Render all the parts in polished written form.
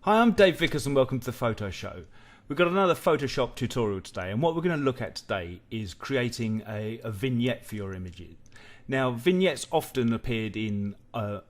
Hi, I'm Dave Vickers and welcome to the Photo Show. We've got another Photoshop tutorial today, and what we're going to look at today is creating a vignette for your images. Now, vignettes often appeared in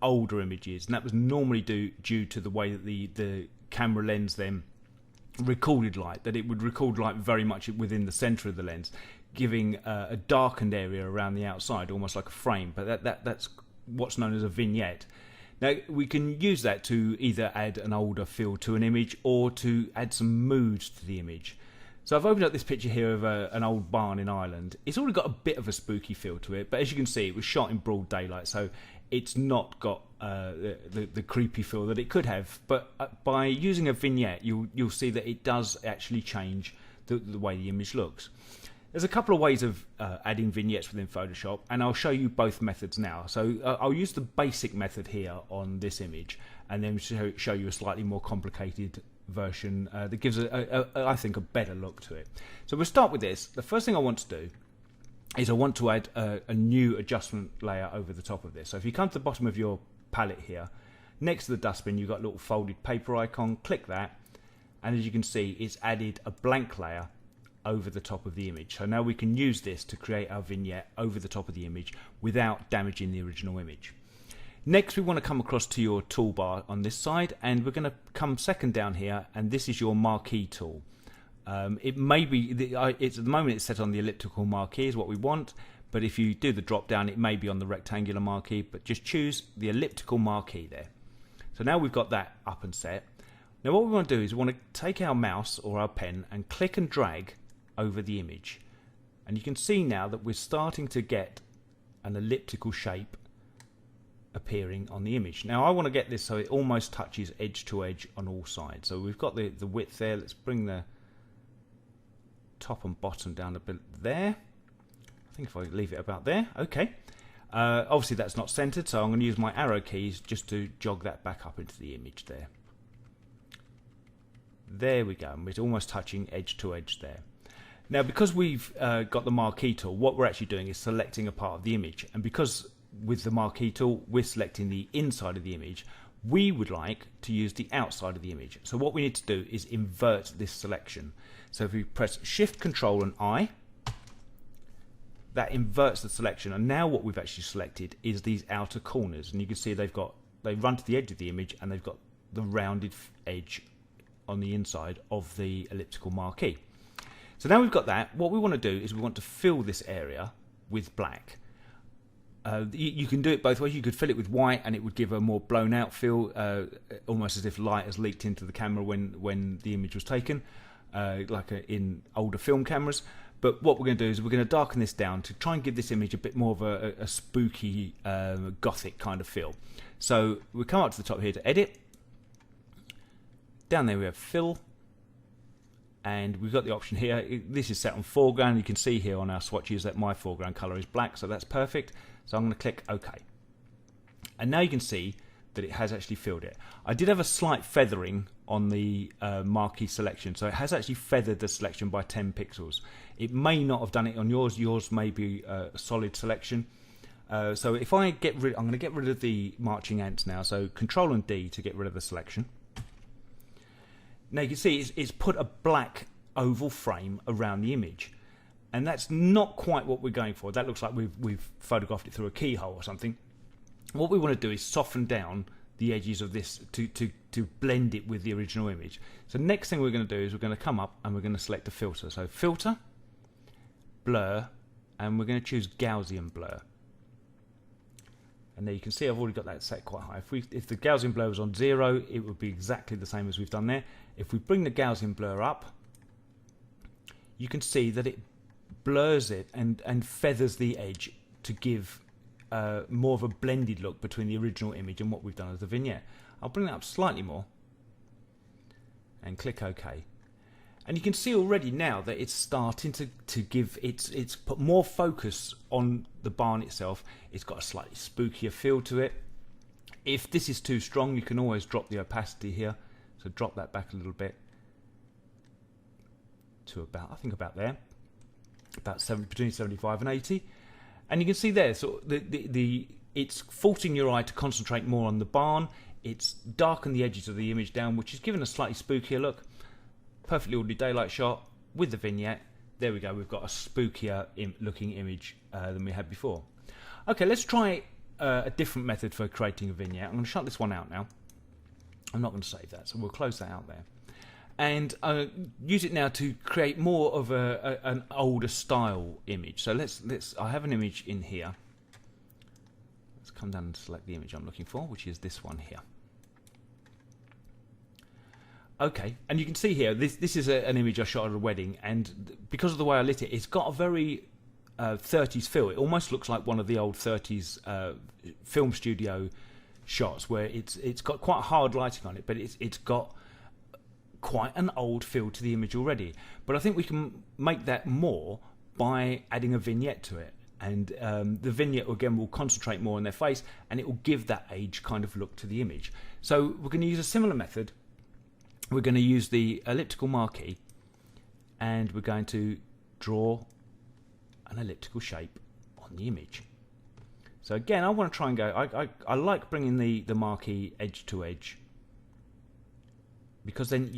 older images, and that was normally due to the way that the camera lens then recorded light, that it would record light very much within the center of the lens, giving a darkened area around the outside, almost like a frame, but that's what's known as a vignette. Now, we can use that to either add an older feel to an image or to add some mood to the image. So I've opened up this picture here of an old barn in Ireland. It's already got a bit of a spooky feel to it, but as you can see, it was shot in broad daylight, so it's not got the creepy feel that it could have. But by using a vignette, you'll see that it does actually change the way the image looks. There's a couple of ways of adding vignettes within Photoshop, and I'll show you both methods now. So I'll use the basic method here on this image, and then show you a slightly more complicated version that gives, I think, a better look to it. So we'll start with this. The first thing I want to do is I want to add a new adjustment layer over the top of this. So if you come to the bottom of your palette here, next to the dustbin, you've got a little folded paper icon. Click that, and as you can see, it's added a blank layer over the top of the image. So now we can use this to create our vignette over the top of the image without damaging the original image. Next, we want to come across to your toolbar on this side, and we're going to come second down here, and this is your marquee tool. It may be, it's at the moment it's set on the elliptical marquee is what we want, but if you do the drop down, it may be on the rectangular marquee, but just choose the elliptical marquee there. So now we've got that up and set. Now what we want to do is we want to take our mouse or our pen and click and drag over the image, and you can see now that we're starting to get an elliptical shape appearing on the image. Now I want to get this so it almost touches edge to edge on all sides. So we've got the width there. Let's bring the top and bottom down a bit there. I think if I leave it about there, okay. Obviously that's not centered, so I'm going to use my arrow keys just to jog that back up into the image there. There we go, and it's almost touching edge to edge there. Now, because we've got the marquee tool, what we're actually doing is selecting a part of the image, and because with the marquee tool we're selecting the inside of the image, we would like to use the outside of the image. So what we need to do is invert this selection. So if we press Shift, Control and I, that inverts the selection, and now what we've actually selected is these outer corners, and you can see they run to the edge of the image and they've got the rounded edge on the inside of the elliptical marquee. So now we've got that, what we want to do is we want to fill this area with black. You can do it both ways. You could fill it with white and it would give a more blown out feel, almost as if light has leaked into the camera when the image was taken, like in older film cameras. But what we're going to do is we're going to darken this down to try and give this image a bit more of a spooky, gothic kind of feel. So we come up to the top here to edit. Down there we have fill. And we've got the option here. This is set on foreground. You can see here on our swatches that my foreground color is black, so that's perfect. So I'm going to click OK. And now you can see that it has actually filled it. I did have a slight feathering on the marquee selection, so it has actually feathered the selection by 10 pixels. It may not have done it on yours. Yours may be a solid selection. So if I get rid, I'm going to get rid of the marching ants now. So Control and D to get rid of the selection. Now you can see it's put a black oval frame around the image, and that's not quite what we're going for. That looks like we've photographed it through a keyhole or something. What we want to do is soften down the edges of this to blend it with the original image. So next thing we're going to do is we're going to come up and we're going to select a filter. So filter, blur, and we're going to choose Gaussian blur. And there you can see I've already got that set quite high. If the Gaussian blur was on 0, it would be exactly the same as we've done there. If we bring the Gaussian blur up, you can see that it blurs it and feathers the edge to give more of a blended look between the original image and what we've done as the vignette. I'll bring that up slightly more and click OK. And you can see already now that it's starting to give, it's put more focus on the barn itself. It's got a slightly spookier feel to it. If this is too strong, you can always drop the opacity here. So drop that back a little bit to about, I think about there, about between 75 and 80. And you can see there, so it's forcing your eye to concentrate more on the barn. it's darkened the edges of the image down, which is given a slightly spookier look. Perfectly ordinary daylight shot with the vignette. There we go, we've got a spookier looking image than we had before. Okay, let's try a different method for creating a vignette. I'm going to shut this one out now. I'm not going to save that, so we'll close that out there. And use it now to create more of an older style image. So I have an image in here. Let's come down and select the image I'm looking for, which is this one here. Okay, and you can see here, this is an image I shot at a wedding, and because of the way I lit it, it's got a very 30s feel. It almost looks like one of the old 30s film studio shots, where it's got quite hard lighting on it, but it's got quite an old feel to the image already. But I think we can make that more by adding a vignette to it, and the vignette again will concentrate more on their face, and it will give that age kind of look to the image. So we're going to use a similar method. We're going to use the elliptical marquee, and we're going to draw an elliptical shape on the image. So again, I want to try and go, I like bringing the marquee edge to edge, because then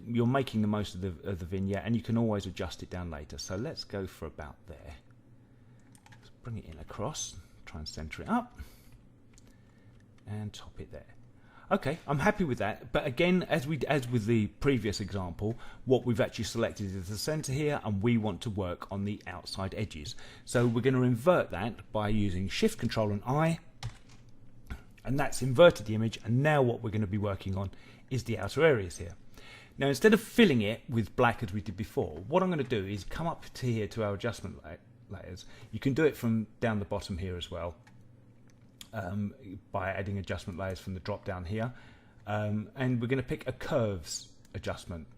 you're making the most of the vignette, and you can always adjust it down later. So let's go for about there. Let's bring it in across, try and center it up, and top it there. Okay, I'm happy with that, but again, as with the previous example, what we've actually selected is the center here, and we want to work on the outside edges. So we're going to invert that by using Shift, Control and I, and that's inverted the image, and now what we're going to be working on is the outer areas here. Now, instead of filling it with black as we did before, what I'm going to do is come up to here to our adjustment layers. You can do it from down the bottom here as well. By adding adjustment layers from the drop down here, and we're going to pick a curves adjustment.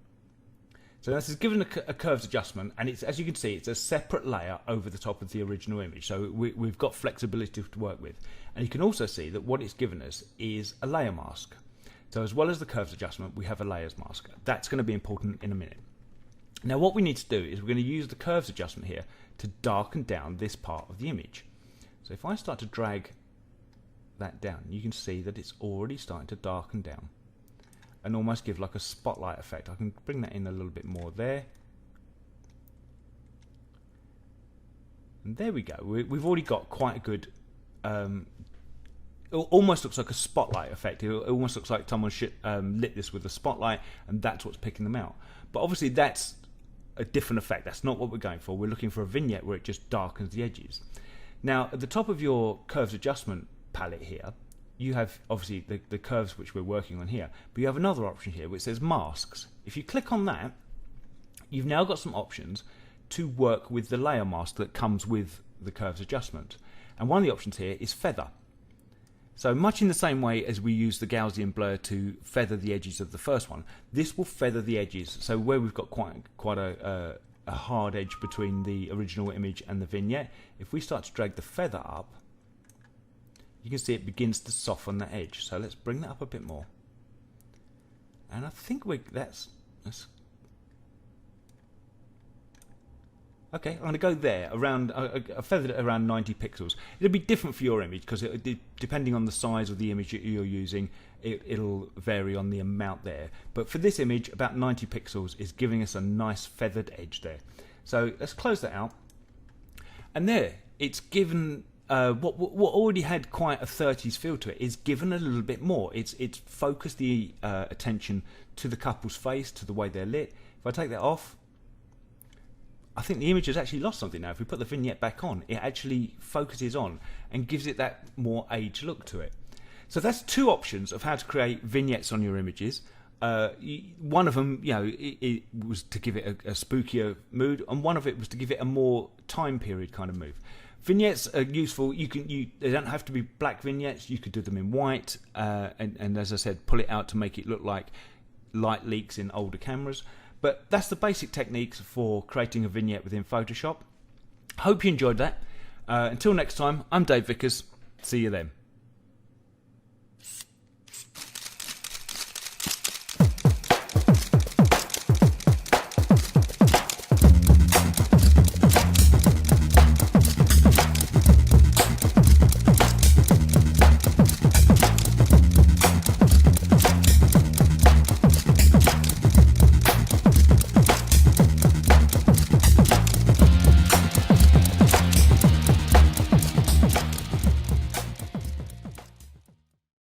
So this is given a curves adjustment, and it's, as you can see, it's a separate layer over the top of the original image, so we've got flexibility to work with. And you can also see that what it's given us is a layer mask. So as well as the curves adjustment, we have a layers mask. That's going to be important in a minute. Now what we need to do is we're going to use the curves adjustment here to darken down this part of the image. So if I start to drag that down, you can see that it's already starting to darken down and almost give like a spotlight effect. I can bring that in a little bit more there, and there we go. We've already got quite a good it almost looks like a spotlight effect. It almost looks like someone lit this with a spotlight, and that's what's picking them out. But obviously that's a different effect. That's not what we're going for. We're looking for a vignette where it just darkens the edges. Now at the top of your curves adjustment palette here, you have obviously the curves which we're working on here, but you have another option here which says masks. If you click on that, you've now got some options to work with the layer mask that comes with the curves adjustment, and one of the options here is feather. So much in the same way as we use the Gaussian blur to feather the edges of the first one, this will feather the edges. So where we've got quite a hard edge between the original image and the vignette, if we start to drag the feather up, you can see it begins to soften the edge. So let's bring that up a bit more. And I think that's okay. I'm going to go there around. I feathered it around 90 pixels. It'll be different for your image because depending on the size of the image that you're using, it'll vary on the amount there. But for this image, about 90 pixels is giving us a nice feathered edge there. So let's close that out. And there, it's given. What already had quite a 30s feel to it is given a little bit more. It's focused the attention to the couple's face, to the way they're lit. If I take that off, I think the image has actually lost something now. If we put the vignette back on, it actually focuses on and gives it that more aged look to it. So that's two options of how to create vignettes on your images. One of them, it was to give it a spookier mood, and one of it was to give it a more time period kind of mood. Vignettes are useful. They don't have to be black vignettes. You could do them in white, and as I said, pull it out to make it look like light leaks in older cameras. But that's the basic techniques for creating a vignette within Photoshop. Hope you enjoyed that. Until next time, I'm Dave Vickers. See you then.